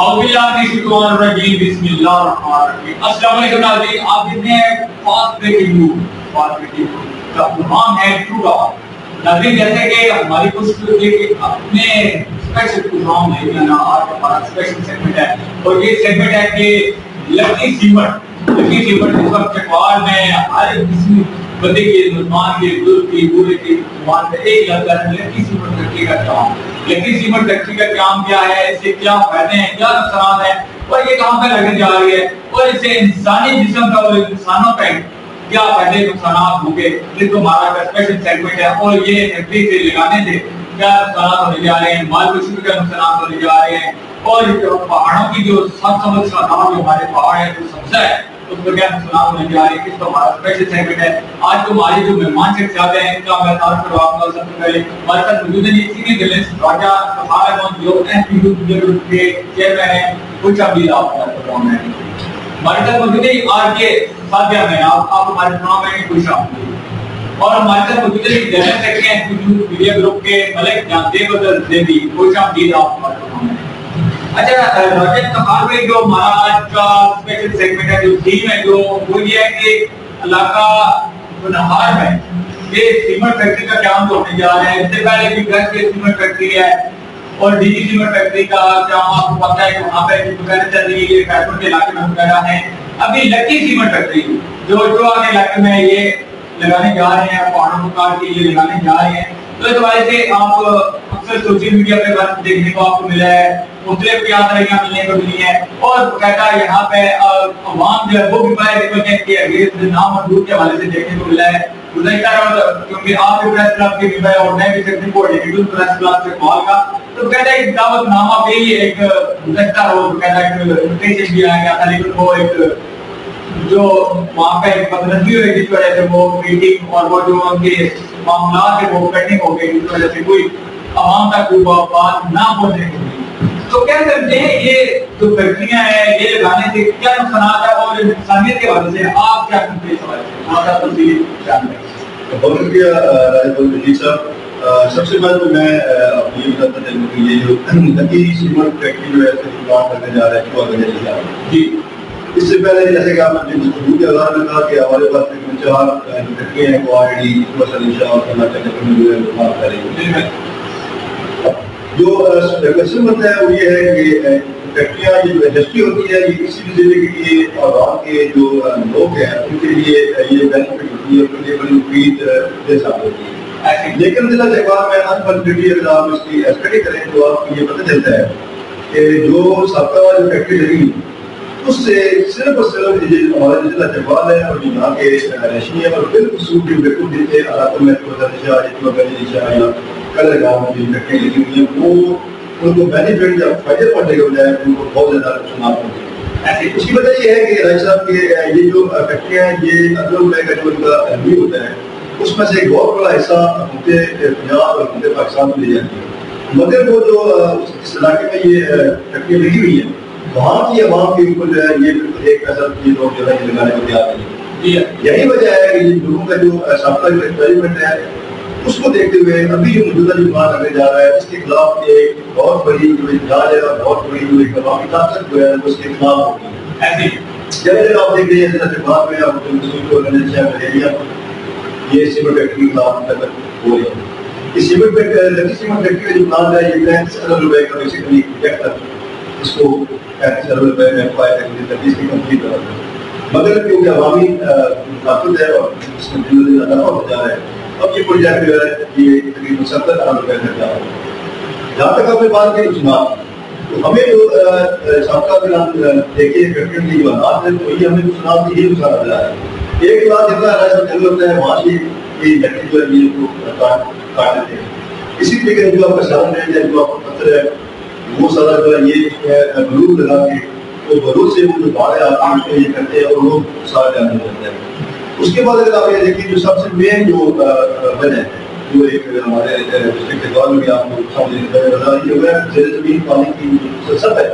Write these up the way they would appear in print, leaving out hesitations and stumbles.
بسم اللہ الرحمن الرحیم۔ السلام علیکم ناظرین، آپ دیکھتے ہیں فاسٹ بریکنگ نیوز کا عنوان ہے ٹرو ٹاک۔ ناظرین جیسے کہ ہماری کوشش ہوتی ہے کہ اپنے اسپیشل پروگرام لے کے آنا، آج ہمارا اسپیشل سیگمنٹ ہے اور یہ سیگمنٹ ہے کہ لکی سیمٹ اس وقت چکوال میں ہر کسی بندے کے مسلمان کے بزرگ کی بوڑھے کی زبان پہ ایک لفظ ہے لکی سیمٹ فیکٹری کا قیام۔ لکی سیمٹ فیکٹری کا قیام کیا ہے، اس سے کیا فائدے ہیں، کیا نقصانات ہیں اور یہ کہاں پہ لگنے جا رہی ہے اور اس سے انسانی جسم کا اور انسانوں پہ کیا فائدے نقصانات ہوں گے، جس کو ہمارا اسپیشل سیگمنٹ ہے۔ اور یہ فیکٹری سے لگانے سے کیا نقصانات ہونے جا رہے ہیں، مال کشی کا نقصانات ہونے جا رہے ہیں اور پہاڑوں کی جو سب جو ہمارے پہاڑ ہے جو سبزہ ہے اس پر کیا نقصانات ہونے جا رہے ہیں، اس کو ہمارا اسپیشل سیگمنٹ ہے۔ آج تو ہمارے جو مہمان شخصیات ہیں ان کا میں تعارف کرواؤں گا۔ سب سے پہلے ہمارے ساتھ موجود ہیں سینئر جرنلسٹ راجہ فخار احمد جو NPU گروپ کے چیئرمین ہیں، خوش آمدید آپ کا پروگرام میں۔ ہمارے ساتھ موجود ہے RK سادیہ میں، آپ ہمارے پروگرام میں خوش آمدید۔ اور ہمارے ساتھ موجود ہے general secretary NPU media group کے ملک جان دیو زیدی، خوش آمدید آپ ہمارے پروگرام میں۔ اچھا راجہ فخار بھائی، جو ہمارا آج کا اسپیشل سیگمنٹ ہے، جو تھیم ہے جو وہ یہ ہے کہ علاقہ نہار میں یہ سیمنٹ فیکٹری کا قیام ہونے جا رہا ہے۔ اس سے پہلے بھی گھر کے سیمنٹ فیکٹری ہے اور DG سیمنٹ فیکٹری کا قیام آپ کو پتہ ہے کہ وہاں پہ وغیرہ چل رہی ہے، یہ خیرپور کے علاقے میں وغیرہ ہیں۔ ابھی لکی سیمنٹ فیکٹری جو آگے علاقے میں یہ لگانے جا رہے ہیں، پہاڑوں کو کاٹ کے یہ لگانے جا رہے ہیں، تو اس حوالے سے آپ اکثر سوشل میڈیا پہ دیکھنے کو آپ کو ملا ہے، مختلف قیادتیاں ملنے کو ملی ہیں اور باقاعدہ یہاں پہ عوام جو ہے وہ بھی بڑے ریپرزینٹ کے اگینسٹ نام اور دور کے حوالے سے دیکھنے کو ملا ہے۔ گزشتہ کیونکہ آپ کے پریس کلب کے ممبر اور میں بھی سیکرٹری کو ایڈیٹور پریس کلب سے کال کا، تو کہتا ہے ایک دعوت نامہ پہ ہی ایک گزشتہ روز کہتا ہے کہ انویٹیشن بھی آیا گیا تھا، لیکن وہ ایک جو وہاں پہ ایک بدنظمی ہوئی جس وجہ سے وہ میٹنگ اور وہ جو ان کے معاملات ہیں وہ پینڈنگ ہو گئی، جس وجہ سے کوئی عوام تک کوئی بات نہ پہنچنے کو ملی۔ تو کیا کرتے ہیں یہ جو فیکٹریاں ہیں یہ لگانے سے کیا نقصانات ہے اور انسانیت کے حوالے سے آپ کیا کرتے ہیں اس حوالے سے ہمارا تفصیلی بیان کریں۔ بہت شکریہ راجہ رشید صاحب۔ سب سے پہلے تو میں آپ کو یہ بتاتا چلوں کہ یہ جو لکی سیمنٹ فیکٹری جو ہے کام کرنے جا رہا ہے کیوں کرنے جا رہا ہے جی، اس سے پہلے جیسے کہ آپ نے گفتگو کے دوران میں کہا کہ ہمارے پاس تقریباً 4 فیکٹریاں ہیں، وہ آلریڈی مثلاً انشاءاللہ تعالیٰ کرنے جو ہے کام کریں گے۔ جو قسمت ہے وہ یہ ہے کہ فیکٹریاں یہ انڈسٹری ہوتی ہے یہ کسی بھی ضلع کے لیے اور وہاں کے جو لوگ ہیں ان کے لیے یہ بینیفٹ ہوتی ہے، ان کے لیے بڑی مفید ثابت ہوتی ہے۔ لیکن ضلع چکوال میں انفارچونیٹلی اگر آپ اس کی اسٹڈی کریں تو آپ کو یہ پتہ چلتا ہے کہ جو سابقہ والی فیکٹری لگی اس سے صرف اور صرف ہمارا ضلع چکوال ہے اور جو یہاں کے رہائشی ہیں اور بالخصوص جو بالکل جن کے علاقوں میں کلر گاؤں میں جو فیکٹری لگی ہوئی ہیں وہ ان کو بینیفٹ یا فائدے پڑنے کے بجائے ان کو بہت زیادہ نقصانات ہوتے ہیں۔ اس کی وجہ یہ ہے کہ راج صاحب کہ یہ جو فیکٹریاں ہیں یہ اندر کا جو ان کا ریویو ہوتا ہے اس میں سے ایک بہت بڑا حصہ ملک پنجاب اور ملک پاکستان میں لے جاتی ہے، مگر وہ جو اس علاقے میں یہ فیکٹریاں لگی ہوئی ہیں وہاں کی عوام کے اوپر جو ہے یہ بالکل ایک پیسہ یہ لوگ جو ہے یہ لگانے کو تیار نہیں ہے۔ یہی وجہ ہے کہ لوگوں کا جو سابقہ ایکسپیریمنٹ ہے اس کو دیکھتے ہوئے ابھی جو موجودہ جو کام کرنے جا رہا ہے اس کے خلاف ایک بہت بڑی جو احتجاج ہے اور بہت بڑی جو ایک عوامی طاقت جو ہے اس کے خلاف ہوگی۔ جب آپ دیکھ رہے ہیں جیسے بعد میں آپ ملیریا یہ سیمنٹ فیکٹری کے خلاف ہو رہی ہے۔ یہ سیمنٹ لکی سیمنٹ فیکٹری کا جو پلانٹ ہے یہ 35 ارب روپے کا بیسیکلی پروجیکٹ ہے، اس کو 35 ارب روپے میں تجویز کی کمپلیٹ کر رہا ہے، مگر کیونکہ عوامی طاقت ہے اور اس میں دن بدن اضافہ ہوتا جا رہا ہے اب یہ پروجیکٹ جو ہے یہ تقریباً 70 ارب روپے میں جا رہا ہے۔ جہاں تک آپ نے بات کی رسومات تو ہمیں جو سابقہ اگر ہم دیکھیں فیکٹری کی جو حالات ہیں تو یہ ہمیں رسومات کی یہی نقصان نظر آ رہا ہے۔ ایک بات جتنا رائے چل ہوتا ہے وہاں سے یہ فیکٹری جو ہے یہ کاٹ دیتے ہیں، اسی طریقے جو آپ کا سامنے ہے جو آپ کو پتھر ہے وہ سارا جو ہے یہ بلور لگا کے وہ بلور سے وہ جو بھاڑے آتے ہیں اس کو یہ کرتے ہیں اور لوگ سارا جانے لگتے ہیں۔ اس کے بعد اگر آپ یہ دیکھیں جو سب سے مین جو وجہ ہے جو ایک ہمارے ڈسٹرکٹ چکوال میں بھی آپ کو سامنے زیر زمین پانی کی سطح ہے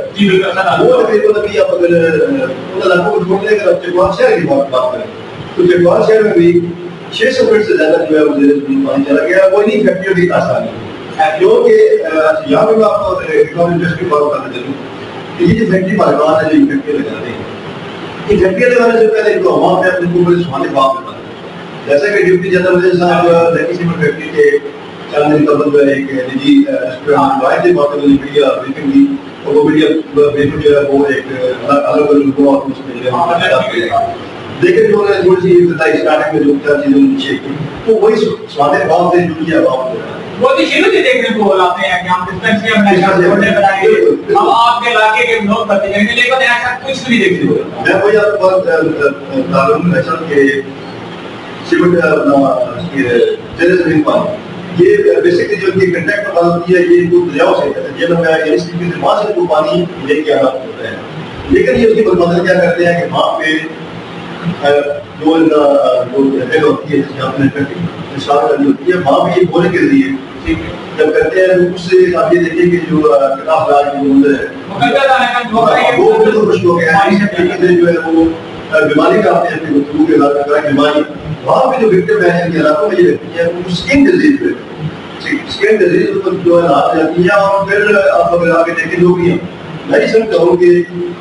وہ تقریباً ابھی آپ اگر ان علاقوں کو چھوڑ دیں اگر آپ چکوال شہر کی بات کریں تو چکوال شہر میں بھی 600 فٹ سے زیادہ جو ہے وہ زیر زمین پانی چلا گیا، وہ انہیں فیکٹریوں کی آسانی ہے۔ جو کہ یہاں پہ میں آپ کو اکنامک انڈسٹری بات کرنا چاہوں یہ جو فیکٹری مالکان ہے جو فیکٹری لگاتے ہیں، یہ فیکٹری لگانے سے پہلے ان کو عوام پہ اپنے کو بڑے سہانے باپ میں بنتے، جیسے کہ ڈپٹی جنرل وزیر صاحب لکی سیمنٹ فیکٹری کے چند دن قبل جو ہے ایک نجی ریسٹورینٹ باہر سے بات ہوئی، میڈیا بریفنگ دی، اور وہ میڈیا بریفنگ جو ہے وہ ایک الگ الگ لوگوں اور اس میں جو ہے لیکن جو ہے تھوڑی سی ابتدائی اسٹارٹنگ میں جو چار چیزیں نیچے کی تو وہی سہانے باپ سے جو کیا باپ جو ہے وہ بھی شروع سے دیکھنے کو لاتے ہیں کہ ہم ڈسپینسری ہم نشے بنائیں گے، ہم آپ کے علاقے کے لوگ کرتے ہیں، لیکن ایسا کچھ بھی دیکھتے ہوئے میں وہی آپ کو بات تعلق ایسا کہ سیمنٹ زیر زمین پانی یہ بیسکلی جو ان کی کنٹیکٹ میں بات ہوتی ہے یہ کو دریاؤ سے یہ لوگ اس کی وہاں سے وہ پانی لے کے آنا ہوتا ہے، لیکن یہ اس کی بدمزہ کیا کرتے ہیں کہ وہاں پہ جو جگہ ہوتی ہے جہاں پہ نشان کرنی ہوتی ہے وہاں پہ یہ بولنے کے ذریعے جب کرتے ہیں اس سے آپ یہ دیکھیں کہ جو کٹاف راج جو منظر ہے وہ بالکل خوش ہو گیا ہے جو ہے وہ بیماری کا اپنے اپنے گفتگو کے علاقے کا بیماری وہاں پہ جو وکٹم ہے ان کے علاقوں میں یہ رہتی ہے وہ اسکن ڈیزیز ہے، اسکن ڈیزیز جو ہے آ جاتی ہے، اور پھر آپ اگر آگے دیکھیں لوگ بھی میں یہ سمجھتا ہوں کہ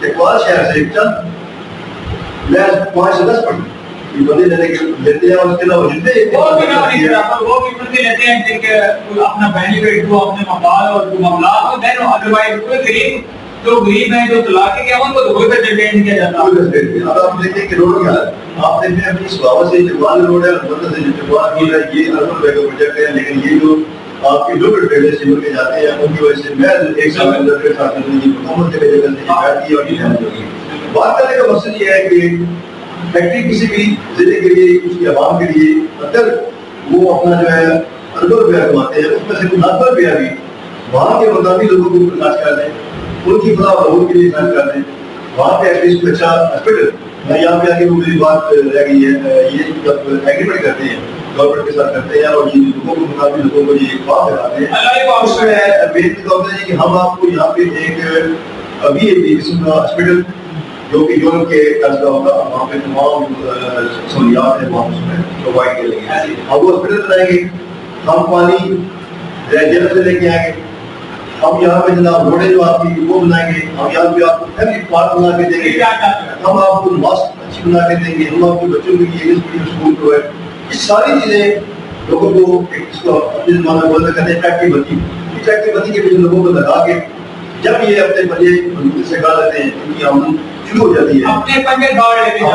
اقبال شہر سے چند میں 5 سے 10 پڑھی یہ بندے لیتے ہیں، اور اس کے علاوہ جتنے وہ بھی بندے لیتے ہیں جن کے اپنا بینیفٹ جو اپنے مقال اور جو معاملات ہو دین ادروائز کوئی غریب جو غریب ہیں جو طلاق کے ان کو تو کوئی فیسلٹی نہیں کیا جاتا۔ اب آپ دیکھیں کہ روڈ کیا ہے، آپ دیکھیں اپنی سواوا سے جگوال روڈ ہے، بندہ سے جگوال روڈ ہے، یہ اربن وے کا پروجیکٹ ہے، لیکن یہ جو آپ کی لوکل ٹریڈر سیمنٹ کے جاتے ہیں ان کی وجہ سے میں ایک سال اندر کے ساتھ حکومت کے وجہ سے بیٹھتی اور یہ ہوگی۔ بات کرنے کا مقصد یہ ہے کہ فیکٹری کسی بھی ضلع کے لیے اس کی عوام کے لیے اگر وہ اپنا جو ہے اربن روپیہ کماتے ہیں اس میں سے کوئی 90 روپیہ بھی وہاں کے مقامی لوگوں کو خرچ کر دیں، ان کی فلاح و بہبود کے لیے خرچ کر دیں، وہاں پہ ایٹ لیسٹ اچھا ہاسپٹل میں یہاں پہ آ کے وہ میری بات رہ گئی ہے، یہ جب ایگریمنٹ کرتے ہیں گورنمنٹ کے ساتھ کرتے ہیں اور یہ لوگوں کو مقامی لوگوں کو یہ بات دکھاتے ہیں اس میں مین ہوتا ہے کہ ہم آپ کو یہاں پہ ایک ابھی ایک قسم کا ہاسپٹل جو کہ یورپ کے قرض کا ہوگا وہاں پہ تمام سہولیات ہیں وہاں اس میں پرووائڈ کر لیں گے، ہم وہ ہاسپٹل بنائیں گے، ہم پانی جل سے لے کے آئیں گے، ہم یہاں پہ جناب روڈیں جو آپ کی وہ بنائیں گے، ہم یہاں پہ آپ کو فیملی پارک بنا کے دیں گے، ہم آپ کو ماسک اچھی بنا کے دیں گے، ہم آپ کے بچوں کے لیے انگلش میڈیم اسکول پرووائڈ، یہ ساری چیزیں لوگوں کو اس کو اپنے زمانے میں بولتے کہتے ہیں ٹیکٹی بتی، یہ ٹیکٹی بتی کے پیچھے لوگوں کو لگا کے جب یہ اپنے بجے سے گا لیتے ہیں ان کی آمدن شروع ہو جاتی ہے، اپنے پنجے گاڑ لیتے ہیں،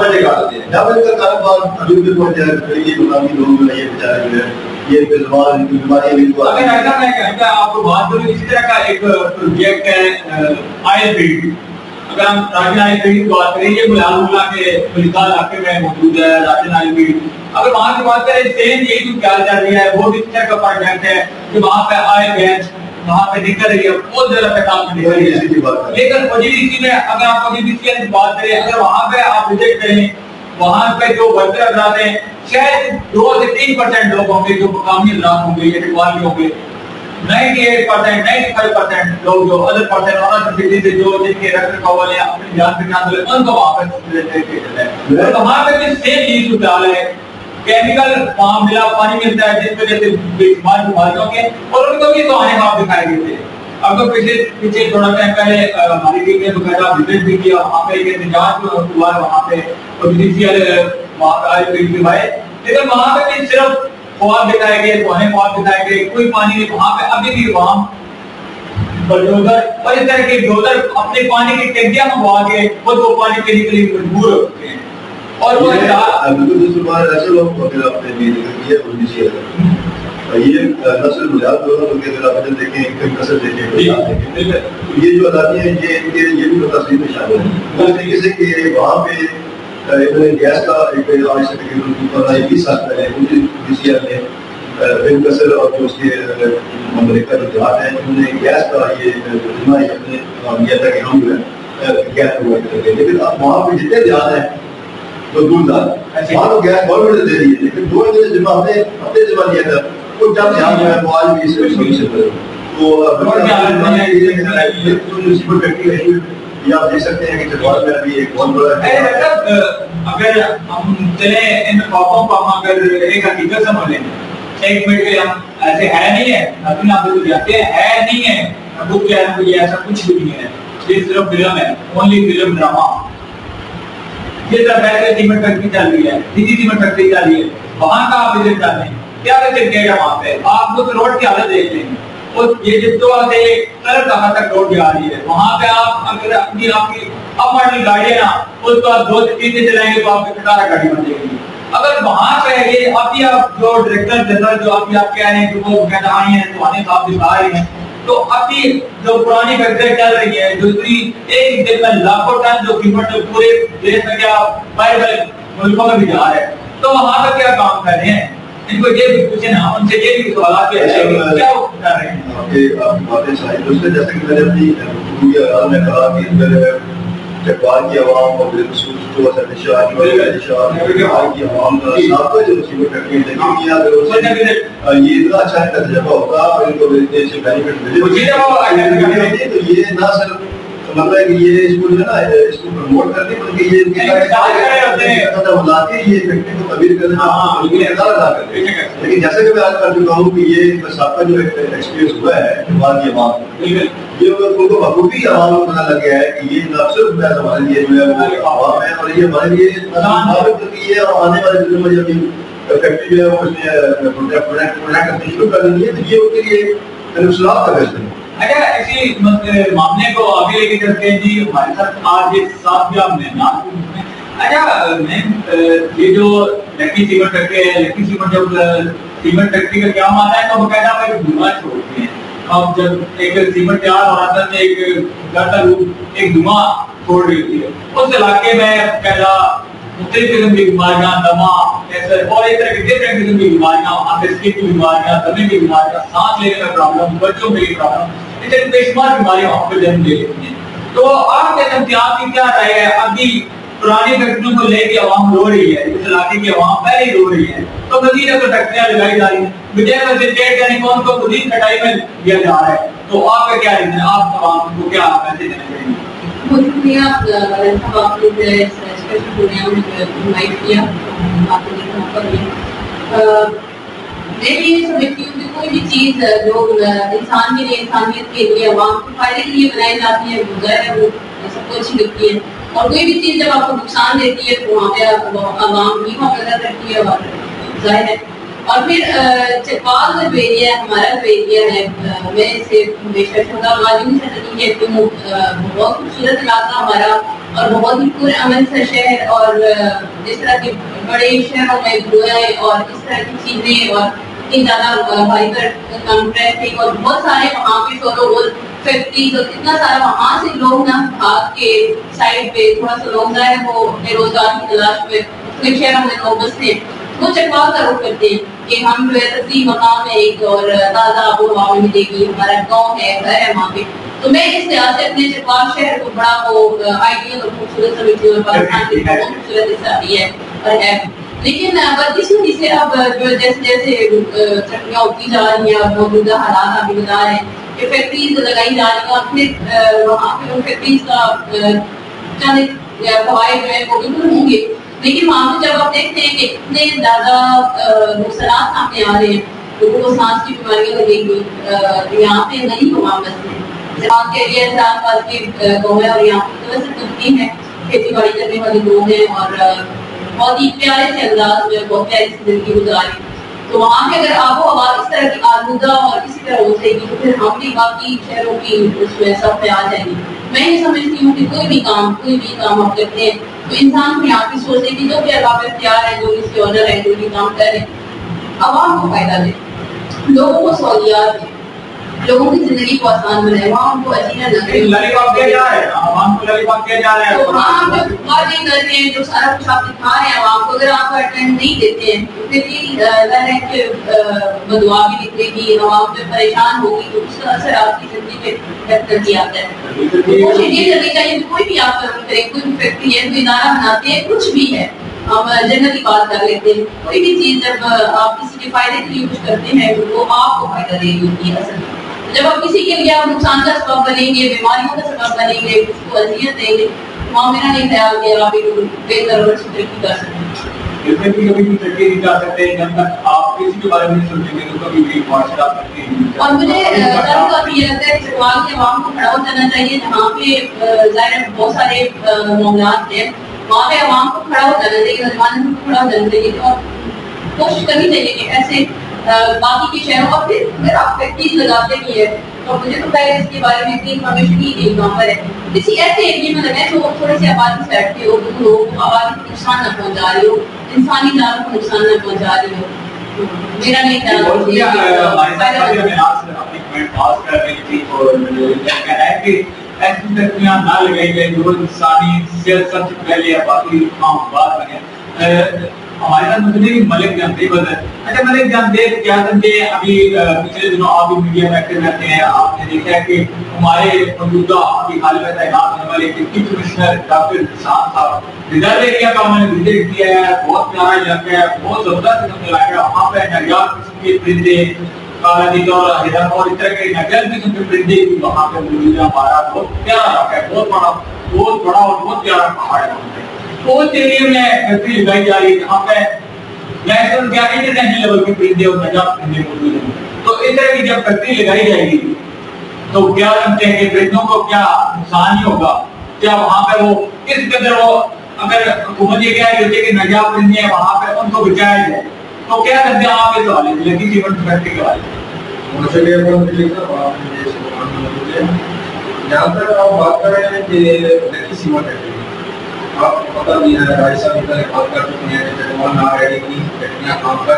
جب ان کا کاروبار حدود میں پہنچ جائے یہ مقامی لوگ جو ہے یہ بیچارے جو ہے یہ بیمار بیماریاں بھی اگر ایسا میں کہتا آپ کو بات کروں اسی طرح کا ایک پروجیکٹ ہے آئل فیلڈ، اگر ہم راجن آئل فیلڈ کی بات کریں یہ ملال اللہ کے ملکہ علاقے میں موجود ہے راجن آئل فیلڈ، اگر وہاں کی بات کریں سیم یہی جو کیا چل رہی ہے وہ بھی اس طرح کا پروجیکٹ ہے کہ وہاں پہ آئل گیس وہاں پہ نکل رہی ہے بہت زیادہ پیٹرول نکل رہی ہے، لیکن OGDC میں اگر آپ OGDC کی بات کریں اگر وہاں پہ آپ وزٹ کریں وہاں پہ جو ورکر حضرات ہیں شاید 2 سے 3% لوگ ہوں گے جو مقامی حضرات ہوں گے یا ٹکوالی ہوں گے، 98% 95% لوگ جو ادر پرسن اور سٹی سے جو جن کے رکھ رکھوال یا اپنی جان پہچان والے ان کو واپس لیتے ہیں، اور وہاں پہ بھی سیم چیز صورتحال ہے، کیمیکل وہاں ملا پانی ملتا ہے جس وجہ سے بے شمار بیماریوں کے اور ان کو بھی تو آنے آپ دکھائے گئے تھے۔ اب تو پیچھے تھوڑا ٹائم پہلے ہماری ٹیم نے باقاعدہ وزٹ بھی کیا وہاں پہ ایک احتجاج جو ہوا ہے وہاں پہ OGDC والے وہاں پہ آئے فیلڈ کے آئے، لیکن وہاں پہ بھی صرف خواب دکھائے گئے پرانے خواب دکھائے گئے، کوئی پانی نہیں، وہاں پہ ابھی بھی وہاں بلڈوزر اور اس طرح کے ڈوزر اپنے پانی کی ٹینکیاں منگوا کے خود وہ پانی پینے کے لیے مجبور ہو چکے ہیں، اور وہ ایسے لوگ اگر آپ نے بھی ذکر کیا OGDC یہ نسل مجاز دونوں کے اگر آپ دیکھیں کئی نسل دیکھیں یہ جو آزادی ہیں یہ بھی تصویر میں شامل ہے اس طریقے سے کہ وہاں پہ گیس کا ایک آج سے تقریباً 20 سال پہلے OGDC نے بن قصر اور جو اس کے امریکہ جو دیہات ہیں انہوں نے گیس کا یہ ذمہ اپنے لیا تھا کہ ہم جو ہے گیس پرووائڈ کریں گے، لیکن اب وہاں پہ جتنے دیہات ہیں تو دور دار وہاں تو گیس گورنمنٹ دے رہی ہے، لیکن جو انہوں نے ذمہ اپنے ذمہ لیا تھا وہ جب دیہات جو ہے وہ آج بھی اس سے تو فیکٹری یہ آپ دیکھ سکتے ہیں کہ چتوال میں ابھی ایک بہت بڑا اگر ہم چلیں ان خوابوں کو ہم اگر ایک حقیقت سمجھ لیں ایک منٹ کے ہم ایسے ہے نہیں ہے ابھی آپ کو جاتے ہیں ہے نہیں ہے ابو کیا ہے یہ ایسا کچھ بھی نہیں ہے، یہ صرف فلم ہے, اونلی فلم ڈراما. یہ طرح بیٹھ کے سیمنٹ فیکٹری چل رہی ہے, نیچی سیمنٹ فیکٹری چل رہی ہے, وہاں کا آپ وزٹ کر لیں, کیا وزٹ کیا گیا وہاں پہ, آپ کو روڈ کی حالت دیکھ لیں. اور یہ جس طرح سے طرف کہاں تک روڈ جا رہی ہے, وہاں پہ آپ اگر اپنی آپ کی اپنی گاڑی ہے نا, اس کو آپ 2 سے 3 دن چلائیں گے تو آپ کی 18 گاڑی بن جائے گی. اگر وہاں پہ یہ ابھی آپ جو ڈائریکٹر جنرل جو ابھی آپ کہہ رہے ہیں کہ وہ کہانی ہیں سبحانی صاحب دکھا رہے ہیں, تو ابھی جو پرانی فیکٹری چل رہی ہے جو ایک دن میں لاکھوں ٹن جو قیمت پورے دیش میں کیا بڑے بڑے ملکوں میں بھی جا رہے ہیں, تو وہاں پہ کیا کام کر رہے ہیں, ان کو یہ بھی پوچھیں نا, ان سے یہ بھی سوالات کیا کر رہے ہیں. آپ باتیں صحیح, دوسرے جیسے کہ میں نے اپنی کہا کہ جگوال کی عوام اور بالخصوص جو شاہ کی عوام کا ساتھ جو سیمنٹ فیکٹری لیکن یہ اتنا اچھا تجربہ ہوگا اور ان کو ایسے بینیفٹ ملے تو یہ نہ صرف مطلب ہے کہ یہ اس کو جو ہے نا اس کو پروموٹ کرنے بلکہ یہ ملا کے یہ فیکٹری کو تبدیل کرنے ادا کرتے ہیں. لیکن جیسے کہ میں آج کر چکا ہوں کہ یہ سابقہ جو ایکسپیرینس ہوا ہے جگوال کی عوام یہ ان کو بخوبی عوام کو پتہ لگ گیا ہے کہ یہ نہ صرف ہمارے لیے جو ہے وہ عوام ہے اور یہ ہمارے لیے یہ آنے والے دنوں میں جب فیکٹری جو ہے وہ اس نے پروڈکٹ کرنا شروع کر دیں گے تو یہ ان کے لیے انقلاب کا فیصلہ ہے. اچھا اسی معاملے کو آگے لے کے چلتے ہیں جی. ہمارے ساتھ آج ایک صاحب اچھا یہ جو لکی سیمنٹ فیکٹری ہے, لکی سیمنٹ جب سیمنٹ فیکٹری کا کام آتا ہے تو باقاعدہ وہ ایک دھواں چھوڑتے ہیں. اب جب ایک سیمنٹ تیار ہو رہا تھا ایک گھر کا روپ ایک دھواں چھوڑ رہی تھی, اس علاقے میں پہلا مختلف قسم کی بیماریاں, دما اور ایک طرح کی ڈفرینٹ قسم کی بیماریاں, اسکن کی بیماریاں, دمے کی بیماریاں, سانس لینے میں پرابلم, بچوں میں پرابلم, اس طرح بے شمار بیماریاں وہاں پہ جنم لے لیتی ہیں. تو آپ کے آپ کی کیا رائے ہے, ابھی پرانی فیکٹریوں کو لے کے عوام رو رہی ہے, اس علاقے کی عوام پہلے ہی رو رہی ہے, تو مزید اگر فیکٹریاں لگائی جا رہی ہیں بجائے ویسے ڈیٹ یعنی کون کو مزید کٹائی میں دیا جا رہا ہے, تو آپ کا کیا ریزن ہے, آپ عوام کو کیا پیسے دینا چاہیے؟ بہت شکریہ صاحب, آپ نے اسپیشل پروگرام میں انوائٹ کیا, آپ نے موقع دیا. میں بھی یہ سمجھتی ہوں کہ کوئی بھی چیز جو انسان کے لیے, انسانیت کے لیے, عوام کے فائدے کے لیے بنائی جاتی ہے ظاہر ہے وہ سب کو اچھی لگتی ہے, اور کوئی بھی چیز جب آپ کو نقصان دیتی ہے تو وہاں پہ عوام بھی وہاں پیدا کرتی ہے, اور ظاہر ہے. اور پھر چکوال کا جو ایریا ہے, ہمارا جو ایریا ہے, میں اسے ہمیشہ شہدا غازی سے نہیں کہتی ہوں, بہت خوبصورت علاقہ ہمارا اور بہت ہی پر امن سا شہر, اور جس طرح کے بڑے شہروں میں گوئے اور اس طرح کی چیزیں, اور اتنی زیادہ ہائپر کم ٹریفک, اور بہت سارے وہاں پہ شور و فیکٹریز, اور اتنا سارا وہاں سے لوگ نا بھاگ کے سائڈ پہ تھوڑا سا لوگ ظاہر وہ بے روزگار کی تلاش میں مختلف شہروں میں لوگ بستے ہیں, وہ چکوال کا رخ کرتے ہیں کہ ہم جو ہے تفریح مقام ہے ایک, اور تازہ آب و ہوا ملے گی, ہمارا گاؤں ہے, گھر ہے وہاں پہ. تو میں اس لحاظ سے اپنے چکوال شہر کو بڑا وہ آئیڈیل اور خوبصورت سمجھتی ہوں, پاکستان کی بہت خوبصورت حصہ بھی ہے اور ہے. لیکن بدقسمتی سے اب جو جیسے جیسے ترقیاں ہوتی جا رہی ہیں اور موجودہ حالات ابھی بتا رہے ہیں کہ فیکٹریز لگائی جا رہی ہیں, اور پھر وہاں پہ ان فیکٹریز کا چند فوائد جو ہے وہ بالکل ہوں گے, لیکن وہاں پہ جب آپ دیکھتے ہیں کہ اتنے زیادہ نقصانات سامنے آ رہے ہیں, لوگوں کو سانس کی بیماریاں لگیں گی, یہاں پہ غریب عوام بستے ہیں, زراعت کے ایریا سے آس پاس کے گاؤں ہے, اور یہاں پہ تبدیل ہے, کھیتی باڑی کرنے والے لوگ ہیں, اور بہت ہی پیارے سے انداز میں بہت پیاری سی زندگی گزاری. تو وہاں پہ اگر آب و ہوا اس طرح کی آلودہ اور اسی طرح ہو جائے گی تو پھر ہم بھی باقی شہروں کی اس میں سب پہ آ جائیں گے. میں یہ سمجھتی ہوں کہ کوئی بھی کام آپ کرتے ہیں تو انسان کو یہاں کی سوچے کہ جو بھی اب اختیار ہے, جو اس کے آنر ہے, جو بھی کام کرے, عوام کو فائدہ دے, لوگوں کو سہولیات دے, لوگوں کی زندگی کو آسان بنائے, وہاں ان کو عجیب نہ لگے. لالیپاپ کیا جا رہا ہے, عوام کو لالیپاپ کیا جا رہا ہے. تو وہاں جو وعدے کرتے ہیں, جو سارا کچھ آپ دکھا رہے ہیں عوام کو, اگر آپ اٹینڈ نہیں دیتے ہیں تو پھر یہ ظاہر ہے کہ بدعا بھی نکلے گی, عوام پہ پریشان ہوگی, تو اس کا اثر آپ کی زندگی پہ کرتی آتا ہے. کوشش یہ کرنی چاہیے کہ کوئی بھی آپ کریں, کوئی بھی فیکٹری ہے, کوئی ادارہ بناتے ہیں, کچھ بھی ہے, ہم جنرلی بات کر لیتے ہیں, کوئی بھی چیز جب آپ کسی کے فائدے کے لیے کچھ کرتے ہیں وہ آپ کو فائدہ دے گی ان کی اصل. جب آپ کسی کے لیے آپ نقصان کا سبب بنیں گے, بیماریوں کا سبب بنیں گے, اس کو اذیت دیں گے, وہاں میرا نہیں خیال کہ آپ ایک بہتر اور اچھی ترقی کر سکتے ہیں. دل میں بھی کبھی بھی ترقی نہیں کر سکتے جب تک آپ کسی کے بارے میں نہیں سوچیں گے، تو کبھی بھی معاشرہ ترقی نہیں کر سکتا۔ اور مجھے یہ لگتا ہے کہ سوال کے عوام کو کھڑا ہو جانا چاہیے، جہاں پہ ظاہر بہت سارے معاملات ہیں وہاں پہ عوام کو کھڑا ہو جانا چاہیے، نوجوانوں کو کھڑا ہو جانا چاہیے اور کوشش کرنی چاہیے کہ ایسے باقی کے شہروں اور پھر اگر آپ فیکٹریز لگاتے بھی ہیں تو مجھے تو پہلے اس کے بارے میں اتنی انفارمیشن ہی نہیں وہاں پر ہے، کسی ایسے ایریے میں لگائیں جو تھوڑی سی آبادی سے بیٹھتی ہو، دور ہو، آبادی کو نقصان نہ پہنچا رہی ہو، انسانی جانوں کو نقصان نہ پہنچا رہی ہو۔ میرا نہیں ایسی فیکٹریاں نہ لگائی گئی جو انسانی صحت سب سے پہلے باقی عام بات بنے۔ ہمارے ساتھ مجھے ملک جان دیو ہے۔ اچھا ملک جان دیو کیا سمجھے، ابھی پچھلے دنوں آپ بھی میڈیا میں ایکٹیو رہتے ہیں، آپ نے دیکھا ہے کہ ہمارے موجودہ ابھی حال میں تعینات ہونے والے ڈپٹی کمشنر ڈاکٹر حسان صاحب ریزرو ایریا کا انہوں نے وزٹ کیا ہے، بہت پیارا علاقہ ہے، بہت زبردست قسم کا علاقہ ہے، وہاں پہ نایاب قسم کے پرندے کالا دیگر اور ہرن اور اس طرح کے نایاب قسم کے پرندے بھی وہاں پہ موجود ہیں۔ ہمارا بہت پیارا علاقہ ہے، بہت بڑا اور بہت پیارا پہاڑ ہے وہاں پہ۔ تو اس ایریا میں فیکٹری لگائی جا رہی ہے جہاں پہ نیشنل کیا انٹرنیشنل لیول کے پرندے اور نایاب پرندے موجود ہیں۔ تو اس طرح کی جب فیکٹری لگائی جائے گی تو کیا سمجھتے ہیں کہ پرندوں کو کیا نقصان ہی ہوگا؟ کیا وہاں پہ وہ کس قدر وہ اگر حکومت یہ کہہ رہی ہے کہ نایاب پرندے ہیں وہاں پہ ان کو بچایا جائے تو کیا کرتے ہیں آپ اس حوالے سے لکی سیمنٹ فیکٹری کے حوالے سے؟ جہاں تک آپ بات کر رہے ہیں کہ لکی سیمنٹ فیکٹری، آپ کو پتہ بھی ہے رائے صاحب بھی پہلے بات کر چکے ہیں کہ چٹوال ناریڈی کی فیکٹریاں کام کر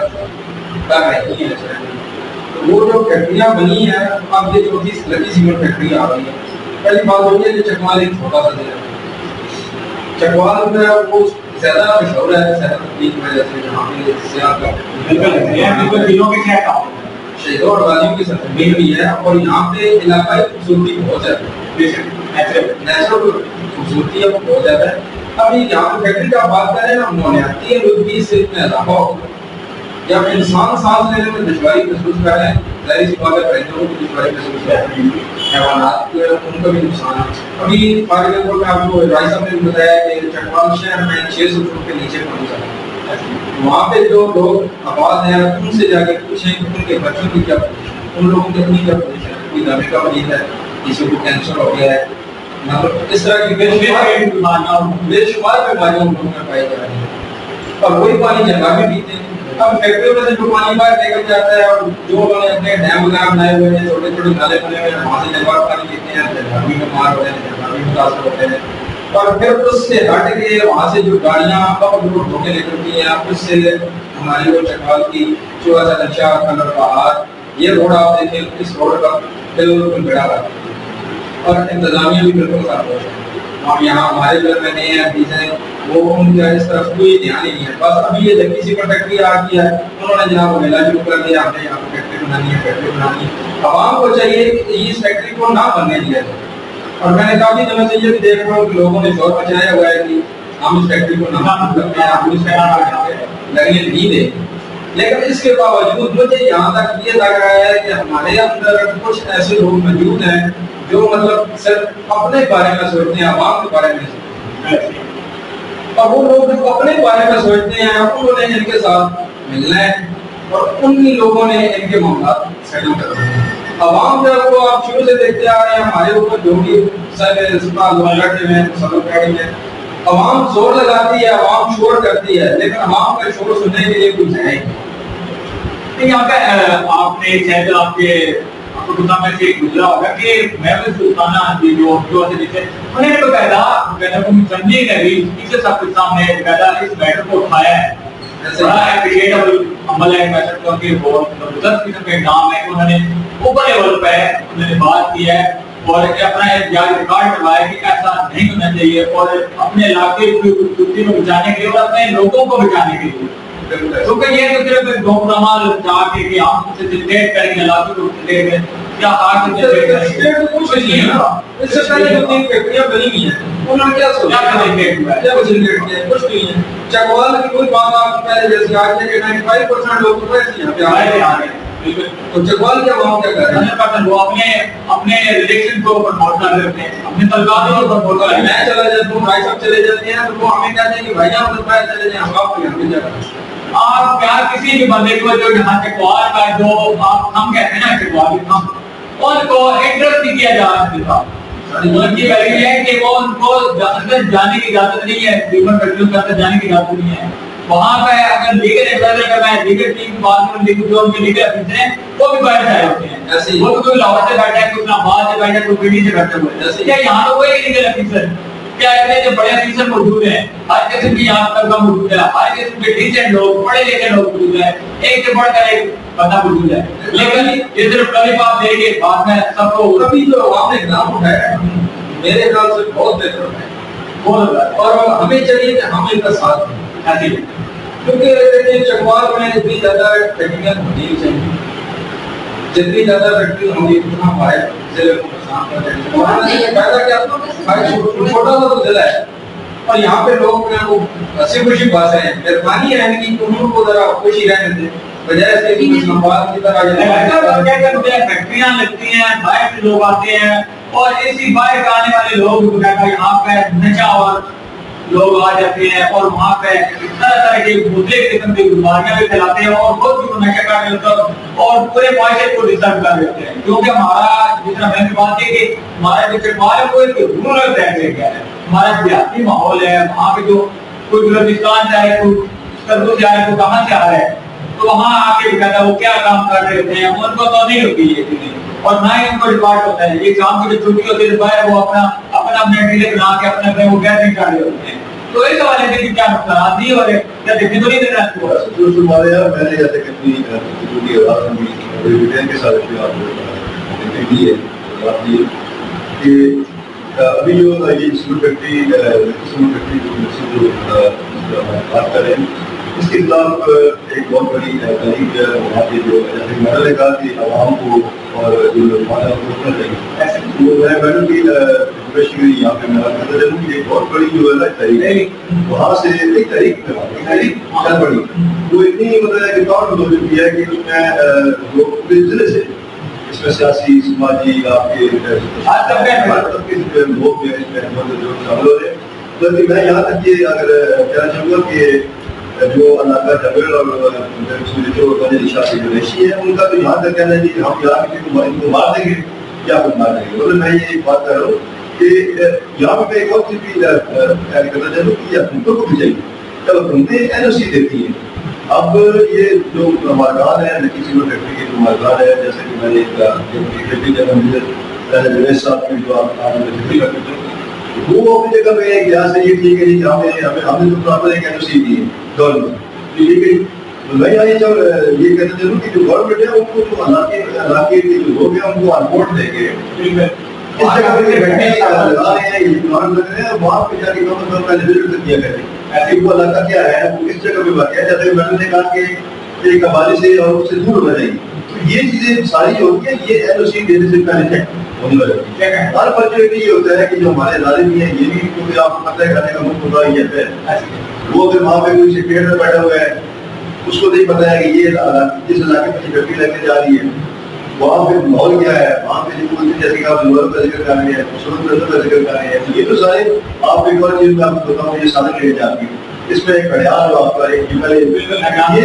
رہی ہیں۔ تو وہ جو فیکٹریاں بنی ہیں اب یہ جو لکی سیمنٹ فیکٹری آ رہی ہے، پہلی بات ہوئی ہے کہ چکوال ایک چھوٹا سا ضلع ہے، چکوال جو ہے وہ زیادہ مشہور ہے زیادہ تکلیف کی وجہ سے، جہاں پہ سیاح کا شہیدوں اور غازیوں کی سرزمین بھی ہے اور یہاں پہ علاقائی خوبصورتی بہت زیادہ ہے، نیچرل خوبصورتی ہے وہ بہت زیادہ ہے۔ ابھی یہاں پہ فیکٹری کا بات کریں نا مونیاتی رتبی سے اتنا اضافہ ہوگا، جب انسان سانس لینے میں دشواری محسوس کر رہے ہیں، ظاہر سی بات ہے پرندوں کو دشواری محسوس کر رہے ہیں، حیوانات ان کا بھی نقصان ہے۔ ابھی فار ایگزامپل میں آپ کو رائے صاحب نے بتایا کہ چٹوال شہر میں 600 فٹ کے نیچے پانی چلا ہے، وہاں پہ جو لوگ آباد ہیں ان سے جا کے پوچھیں کہ ان کے بچوں کی کیا پوزیشن ہے، ان لوگوں کی اپنی کیا پوزیشن ہے، کوئی دمے کا مریض ہے، کسی کو کینسر ہو گیا ہے، مطلب اس طرح کی بے شمار بیماریاں ان لوگوں میں پائی جا رہی ہیں، اور وہی پانی جگہ بھی پیتے ہیں۔ اب فیکٹریوں میں سے جو پانی باہر نکل جاتا ہے اور جو انہوں نے اپنے ڈیم وغیرہ بنائے ہوئے ہیں، چھوٹے چھوٹے نالے بنے ہوئے ہیں، وہاں سے جگہ پانی پیتے ہیں، جگہ بھی بیمار ہوتے ہیں، جگہ بھی متاثر ہوتے ہیں، اور پھر اس سے ہٹ کے وہاں سے جو گاڑیاں اب روڈ دھو کے نکلتی ہیں، اس سے ہماری وہ چٹوال کی چوہا سا نقشہ کلر پہاڑ، یہ روڈ آپ دیکھیں، اس روڈ کا بالکل بیڑا لگتا ہے اور انتظامیہ بھی بالکل خراب ہو جائے۔ اور یہاں ہمارے جو میں نئے ایمپیز ہیں وہ ان کا اس طرف کوئی دھیان ہی نہیں ہے، بس ابھی یہ لکی سیمنٹ فیکٹری آ گئی ہے، انہوں نے جناب وہ میلہ شروع کر دیا، ہم نے یہاں پہ فیکٹری بنانی ہے، فیکٹری بنانی ہے۔ عوام کو چاہیے کہ اس فیکٹری کو نہ بننے دیا جائے، اور میں نے کافی دنوں سے یہ بھی دیکھ رہا ہوں کہ لوگوں نے شور مچایا ہوا ہے کہ ہم اس فیکٹری کو نہ کرتے ہیں، ہم اس لگنے نہیں دیں، لیکن اس کے باوجود مجھے یہاں تک یہ لگ رہا ہے کہ ہمارے اندر کچھ ایسے لوگ موجود ہیں جو مطلب صرف اپنے بارے میں سوچتے ہیں، عوام کے بارے میں سوچتے ہیں، اور وہ لوگ جو اپنے بارے میں سوچتے ہیں انہوں نے ان کے ساتھ ملنا ہے اور ان لوگوں نے ان کے معاملات سیٹل کرنا ہے۔ عوام جو ہے وہ آپ شروع سے دیکھتے آ رہے ہیں، ہمارے اوپر جو بھی لوگ بیٹھے ہوئے ہیں، سب بیٹھے ہوئے ہیں، عوام زور لگاتی ہے، عوام شور کرتی ہے، لیکن عوام کا شور سننے کے لیے کچھ ہے ہی یہاں پہ آپ نے شاید آپ کے میں سے گزرا ہوگا کہ محمد سلطانہ جی جو انہوں نے باقاعدہ سمجھے نے بھی پیچھے سب کے سامنے باقاعدہ اس میٹر کو اٹھایا ہے، بڑا اپریشیٹیبل عمل ہے میٹر کو، کہ بہت زبردست قسم کا کام ہے کہ انہوں نے اوپر لیول پہ انہوں نے بات کی ہے اور اپنا احتجاج ریکارڈ کروایا کہ ایسا نہیں ہونا چاہیے، اور اپنے علاقے کی خوبصورتی کو بچانے کے لیے اور اپنے لوگوں کو بچانے کے لیے، کیونکہ یہ تو صرف گومنامہ چاہ کے کہ ہم سے ڈکٹیٹ کریں گے علاقے کو ڈکٹیٹ کریں یا آج سے ڈکٹیٹ کریں گے، کچھ نہیں ہے۔ اس سے پہلے جو تین فیکٹریاں بنی ہوئی ہیں انہوں نے کیا سوچا کیا کچھ نہیں ہے۔ چکوال کی کوئی بات آپ پہلے جیسے آج ہے کہ 95% لوگ تو ایسے یہاں پہ آ رہے ہیں، تو چکوال کیا وہاں کیا کر رہے ہیں؟ وہ اپنے ریلیشن کو پروموٹ کر رہے ہیں، اپنے تعلقات کو پروموٹ کر رہے ہیں. میں چلا جاتا ہوں، بھائی صاحب چلے جاتے ہیں، تو وہ ہمیں کہتے ہیں کہ بھائی جان باہر چلے جائیں، ہم آپ کو یہاں جا رہے ہیں. آپ کیا کسی بھی بندے کو جو یہاں چکوال کا جو ہم کہتے ہیں نا چکوال ہم ان کو ایڈریس نہیں کیا جا سکتا. ان کی ویلیو ہے کہ وہ ان کو اندر جانے کی اجازت نہیں ہے، ہیومن فیکٹریوں کے اندر جانے کی اجازت نہیں ہے. وہاں پہ اگر لیگل ایڈوائزر اگر میں لیگل ٹیم کی بات کروں، جو ان کے لیگل افسر ہیں وہ بھی باہر سے آئے ہوتے ہیں. وہ تو کوئی لاہور سے بیٹھا ہے، کوئی اسلام آباد سے بیٹھا ہے، کوئی دلی سے بیٹھے ہوئے ہیں. کیا یہاں تو کوئی لیگل افسر کیا اتنے جو بڑے افسر موجود ہیں، ہر قسم کی یہاں طبقہ موجود ہے، ہر قسم کے ڈیسنٹ لوگ، پڑھے لکھے لوگ موجود ہیں، ایک سے بڑھ کر ایک بندہ موجود ہے. لیکن یہ صرف کلپ آپ دے کے بعد میں سب کو کبھی جو آپ نے نام اٹھایا میرے خیال سے بہت بہتر ہے، اور ہمیں چاہیے کہ ہم ان کا ساتھ دیں. ایسی کیونکہ چکوال میں اتنی زیادہ فیکٹریاں ہونی چاہیے، جتنی زیادہ فیکٹری ہوگی اتنا ہمارے ضلع کو نقصان پہنچے گا. فائدہ کیا؟ چھوٹا سا تو ضلع ہے اور یہاں پہ لوگ ہنسی خوشی بات ہے. مہربانی ہے کہ انہوں کو ذرا خوشی رہنے دیں، بجائے سے کہ اسلام آباد کی طرح فیکٹریاں لگتی ہیں، باہر سے لوگ آتے ہیں، اور اسی باہر سے آنے والے لوگ یہاں پہ نشہ اور لوگ آ جاتے ہیں اور وہاں پہ طرح طرح کی مختلف قسم کی بیماریاں بھی پھیلاتے ہیں اور خود بھی نشہ کر لیتے ہیں اور پورے معاشرے کو ڈسٹرب کر دیتے ہیں. کیونکہ ہمارا جتنا میں نے بات کی کہ ہمارا جو چکوال ہے وہ ایک رورل بیک ہے، ہمارا دیہاتی ماحول ہے. وہاں پہ جو کوئی بلوچستان سے آئے، کوئی سرگو سے آئے، کوئی کہاں سے آ رہا ہے، تو وہاں آ کے کہتا ہے وہ کیا کام کر رہے ہوتے ہیں، ان کو تو نہیں ہوتی یہ چیزیں اور نہ ہی ان کو ریکارڈ ہوتا ہے. یہ شام کی جو چھٹی ہوتی ہے باہر وہ اپنا میٹیریل بنا کے اپنے وہ گیدرنگ کر رہے ہوتے ہیں. تو اس حوالے سے کیا نقصانات نہیں ہو رہے، کیا دیکھنے تو نہیں دے رہا ہے جو ہمارے یہاں میں نے جیسے کہ اپنی آواز سنی کے ساتھ بھی آپ ہے کہ ابھی جو یہ اسکول فیکٹری جو بات کر رہے ہیں اس کے خلاف ایک بہت بڑی تحریک وہاں کے جو جیسے میں نے کہا کہ عوام کو اور جو نوجوان کو روکنا چاہیے. وہ میں میڈم کی یونیورسٹی یہاں پہ میں کرتا چلوں کہ ایک بہت بڑی جو ہے تحریک ہے وہاں سے ایک تحریک چل پڑی. وہ اتنی مطلب کہ کاؤنٹ ہو چکی ہے کہ اس میں لوگ پورے ضلع سے اس میں سیاسی سماجی آپ کے لوگ جو شامل ہو رہے ہیں. بلکہ میں یہاں تک یہ اگر کہنا چاہوں گا کہ جو علاقہ جبل اور شاخی جو ریشی ہے ان کا تو یہاں تک کہنا ہے کہ ہم یہاں کسی کو مار دیں گے یا خود مار دیں گے. مطلب میں یہ بات کر رہا ہوں کہ یہاں پہ ایک اور چیز بھی کرنا چاہوں کہ یہ حکومتوں کو بھی چاہیے جب حکومتیں این او سی دیتی ہیں. اب یہ جو مالکان ہے لکی سیمنٹ فیکٹری کے جو مالکان ہے جیسے کہ میں نے جویز صاحب کی جو آپ نے ذکر کر چکے وہ اپنی جگہ پہ ایک لحاظ سے یہ ٹھیک ہے جی ہم نے تو پراپر ایک این او سی دی ہے گورنمنٹ ٹھیک ہے. میں یہاں یہ کہنا چاہوں کہ جو گورنمنٹ ہے ان کو جو علاقے کے جو لوگ ہیں ان کو رپورٹ دے کے اس جگہ پہ لگا رہے ہیں یہ پلانٹ لگ رہے ہیں وہاں پہ جا کے پہلے وزٹ کیا کریں ایسے وہ علاقہ کیا ہے وہ اس جگہ پہ واقع ہے. جیسے میں نے کہا کہ ایک قبائل سے اور اس سے دور ہو جائے گی تو یہ چیزیں ساری ہوتی ہیں. یہ این او سی دینے سے پہلے چیک ہونے والی ہے. ہر بچے یہ ہوتا ہے کہ جو ہمارے ادارے بھی ہیں یہ بھی کیونکہ آپ کو پتہ ہے کرنے کا ملک ہوتا ہے یہ ہے وہ اگر وہاں پہ کوئی سیکریٹری میں بیٹھا ہوا ہے اس کو نہیں پتا ہے کہ یہ جس علاقے میں فیکٹری لے کے جا رہی ہے وہاں پہ ماحول کیا ہے وہاں پہ جو جیسے کہ آپ لوور کا ذکر کر رہے ہیں سرد کا ذکر کر رہے ہیں یہ تو سارے آپ ایک اور چیز میں آپ کو بتاؤں یہ سارے لے جاتی ہے. اس میں ایک گھڑیال جو آپ کا ایک یہ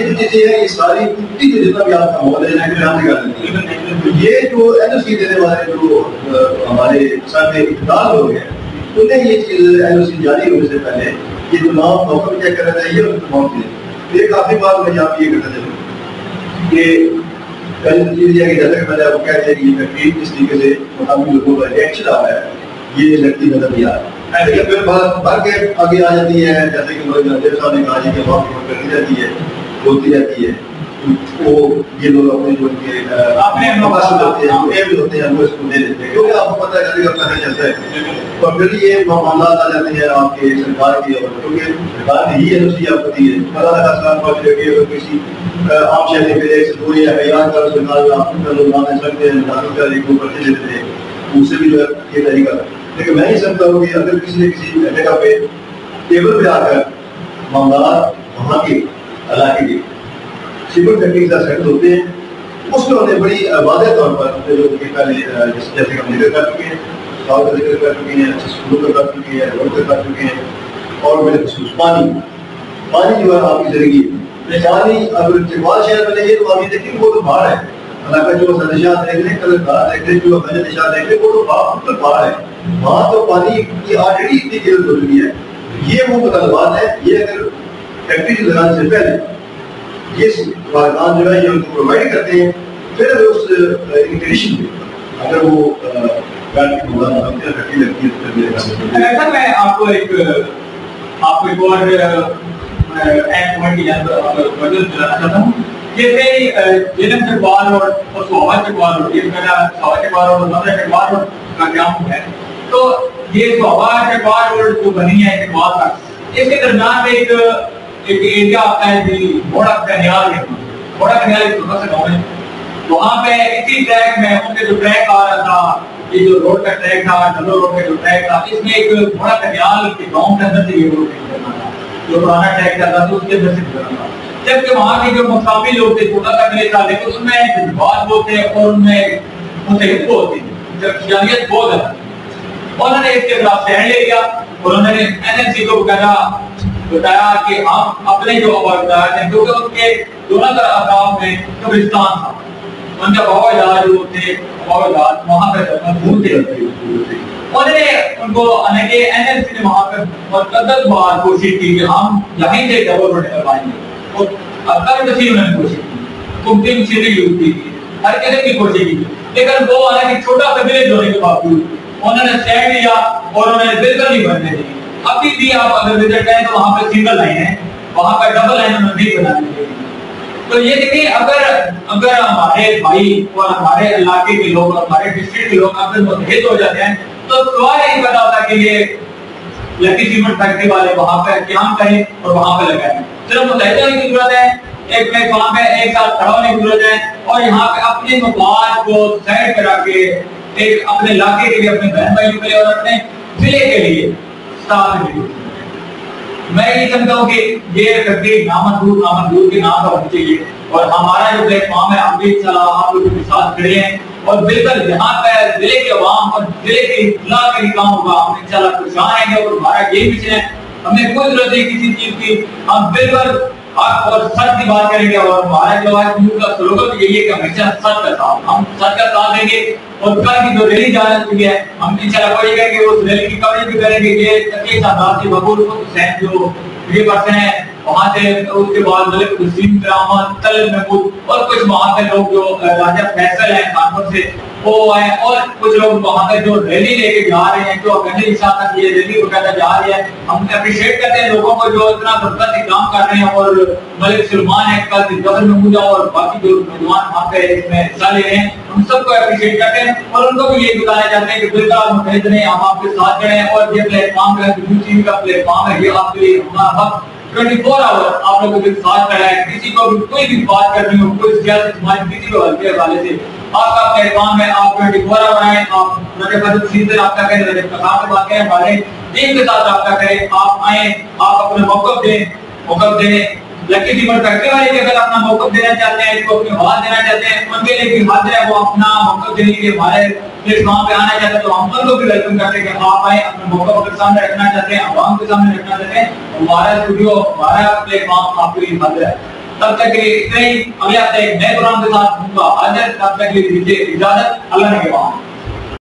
جو چیزیں ہیں یہ ساری کتنی جو جتنا بھی آپ کا ماحول ہے یہاں سے کر دیتی ہے. تو یہ جو این او سی دینے والے جو ہمارے ساتھ اقتدار ہو گئے انہیں یہ چیز این او سی جاری ہونے سے پہلے یہ تمام موقع چیک کرنا چاہیے اور تمام چیزیں. ایک آخری بات میں یہاں پہ یہ کرنا چاہوں کہ پہلی چیز یہ ہے کہ جیسا کہ میں نے آپ کو کہہ دیا کہ یہ فیکٹری جس طریقے سے مقامی لوگوں کا ریئیکشن آ رہا ہے یہ لگتی نظر نہیں آ رہا ہے. لیکن پھر بات بڑھ کے آگے آ جاتی ہے جیسے کہ جیسے صاحب نے کہا جی کہ وہاں کی کرتی رہتی ہے ہوتی رہتی ہے وہ یہ لوگ اپنے جو ان کے ہوتے ہیں وہ اس کو دے دیتے ہیں کیونکہ آپ کو پتہ ہے کبھی کب پتہ چلتا ہے اور پھر یہ معاملات آ جاتے ہیں آپ کے سرکار کی اور کیونکہ سرکار نے ہی ایجنسی آپ کو دی ہے اللہ خاص پہنچ رہے کہ اگر کسی عام شہری کے ایک سے دو یا حیات کا سرکار آپ لوگ مان سکتے ہیں دادی کا ایک پرچے دیتے ہیں اس سے بھی جو ہے یہ طریقہ. لیکن میں یہ سمجھتا ہوں کہ اگر کسی نے کسی جگہ پہ ٹیبل پہ آ کر معاملات وہاں کے علاقے کے سیمنٹ فیکٹری کا سیٹل ہوتے ہیں اس میں انہوں نے بڑی واضح طور پر جو کہ پہلے جیسے ہم ذکر کر چکے ہیں، سال کا ذکر کر چکے ہیں، اچھے اسکولوں کا کر چکے ہیں، روڈ کا کر چکے ہیں، اور میرے خصوص پانی جو ہے آپ کی زندگی ہے. پانی اگر جگوال شہر میں لیں تو آپ یہ دیکھیں وہ تو باہر ہے. اللہ کا جو نشات دیکھ لیں، قدردار دیکھ لیں، جو ہمیں نشات دیکھ لیں، وہ تو بالکل باہر ہے. وہاں تو پانی کی آلریڈی اتنی ضرورت ضروری ہے. یہ وہ مطالبات ہے، یہ اگر فیکٹری لگانے سے پہلے یہ کارخان جو ہے یہ ان کو پرووائڈ کرتے ہیں، پھر اگر اس انٹیگریشن میں اگر وہ فیکٹری لگتی ہے. سر میں آپ کو ایک اور ایک پوائنٹ کی جانب دلانا چاہتا ہوں. جیسے جنم چکوال روڈ اور سوہا چکوال روڈ، یہ میرا سوہا چکوال روڈ اور مدرہ چکوال روڈ کا کام ہے. تو یہ سوہا چکوال روڈ جو بنی ہے چکوال تک، اس کے درمیان میں ایک ایریا آتا ہے جی بوڑا کنیال ہے. بوڑا کنیال ایک چھوٹا سا گاؤں ہے. وہاں پہ اسی ٹریک میں ان کے جو ٹریک آ رہا تھا، یہ جو روڈ کا ٹریک تھا، ڈلو روڈ کا جو ٹریک تھا، اس میں ایک بوڑا کنیال کے گاؤں کے اندر سے یہ روڈ نکلنا تھا. جو پرانا ٹریک چلتا تھا اس کے اندر سے گزرنا تھا. جبکہ وہاں کے جو مقامی لوگ تھے چھوٹا سا ملے تھا، لیکن ان میں جذبات ہوتے ہیں اور ان میں متحد ہوتے ہیں، شخصیت بہت ہے. انہوں نے اس کے خلاف سٹینڈ لے لیا اور انہوں نے NLC کو بتایا کہ ہم اپنے جو عہدیدار ہیں، کیونکہ ان کے دونوں طرف اطراف میں قبرستان تھا، ان کا بہت اجداد جو تھے بہت اجداد وہاں پہ مقبول تھے. انہوں نے ان کو NLC نے وہاں پہ متعدد بار کوشش کی کہ ہم یہیں سے ڈبل روڈ کروائیں گے. اکثر کسی انہوں نے کوشش کی، حکومتی مشینری یوز کی، ہر قسم کی کوشش کی، لیکن وہ حالانکہ چھوٹا سا ولیج ہونے کے باوجود انہوں نے سٹینڈ لیا اور انہوں نے بالکل نہیں بننے دی. ابھی بھی آپ اگر وزٹ کریں تو وہاں پہ سنگل لائن ہے، وہاں پہ ڈبل لائن انہوں نے نہیں بنانے دی. تو یہ دیکھیں اگر ہمارے بھائی اور ہمارے علاقے کے لوگ اور ہمارے ڈسٹرکٹ کے لوگ اگر متحد ہو جاتے ہیں تو سوال نہیں پتا ہوتا کہ یہ لکی سیمنٹ فیکٹری والے وہاں پہ قیام کریں اور وہاں پہ لگائیں. صرف متحد ہونے کی ضرورت ہے، ایک پلیٹ فارم پہ ایک ساتھ کھڑا ہونے کی ضرورت ہے اور یہاں پہ اپنے مفاد کو سائڈ کرا کے ایک اپنے علاقے کے لیے، اپنے بہن بھائیوں کے لیے اور اپنے ضلع کے لیے ساتھ ملی. میں یہ سمجھتا ہوں کہ یہ فیکٹری نامنظور کے نام پر ہونی چاہیے اور ہمارا جو پلیٹ فارم ہے ہم بھی آپ لوگوں کے ساتھ کھڑے ہیں اور بالکل یہاں پہ ضلع کے عوام اور ضلع کی اطلاع کے لیے کام ہوگا. ہم انشاءاللہ خوش آئیں گے اور ہمارا یہ مشن ہے. ہمیں کوئی ضرورت نہیں کسی چیز کی، ہم بالکل حق اور سچ کی بات کریں گے اور ہمارا جو آج کا سلوگن یہی ہے کہ ہمیشہ سچ کا ساتھ، ہم سچ کا ساتھ دیں گے. اور کل کی جو ریلی جا رہی ہے ہم انشاءاللہ کوشش کریں گے اس ریلی کی کوریج بھی کریں گے. یہ تقریب صاحب سے مقبول حسین جو یہ پرسن ہے وہاں سے، اس کے بعد ملک حسین کرامت، طلب محمود اور کچھ وہاں سے لوگ جو راجہ فیصل ہیں کانپور سے وہ آئے اور کچھ لوگ وہاں سے جو ریلی لے کے جا رہے ہیں، جو اگلے انشاء تک یہ ریلی وغیرہ جا رہی ہے. ہم اپریشیٹ کرتے ہیں لوگوں کو جو اتنا زبردست کام کر رہے ہیں اور ملک سلمان ہے کل ظفر محمود اور باقی جو نوجوان وہاں پہ اس میں حصہ لے رہے ہیں، ہم سب کو اپریشیٹ کرتے ہیں اور ان کو بھی یہ بتانا چاہتے ہیں کہ بالکل آپ متحد رہیں، ہم آپ کے ساتھ کھڑے ہیں اور یہ پلیٹ فارم جو ہے YouTube کا پلیٹ فارم ہے، یہ آپ کے لیے ہمارا وقت 24 آور آپ لوگوں کے ساتھ کھڑا ہے. کسی کو بھی کوئی بھی بات کرنی ہو، کوئی سیاست ہماری کسی کو ہلکے حوالے سے آپ کا پیغام ہے، آپ 24 آور آئیں، آپ میرے فضل سین سے رابطہ کریں، میرے کسان سے بات کریں، ہمارے ٹیم کے ساتھ رابطہ کریں، آپ آئیں، آپ اپنے موقف دیں. لکی سیمنٹ فیکٹری والے بھی اگر اپنا موقف دینا چاہتے ہیں، اس کو اپنی آواز دینا چاہتے ہیں، ان کے لیے بھی حاضر ہے وہ اپنا موقف دینے کے لیے ہمارے پلیٹ فارم پہ آنا چاہتے ہیں تو ہم ان کو بھی ویلکم کرتے ہیں کہ آپ آئیں، اپنے موقف اپنے سامنے رکھنا چاہتے ہیں، عوام کے سامنے رکھنا چاہتے ہیں. ہمارا اسٹوڈیو، ہمارا پلیٹ فارم آپ کے لیے حاضر ہے. تب تک کے لیے اتنا ہی. اگلے ہفتے ایک نئے پروگرام کے ساتھ ہوں گا حاضر. تب تک کے لیے اجازت. اللہ نے کے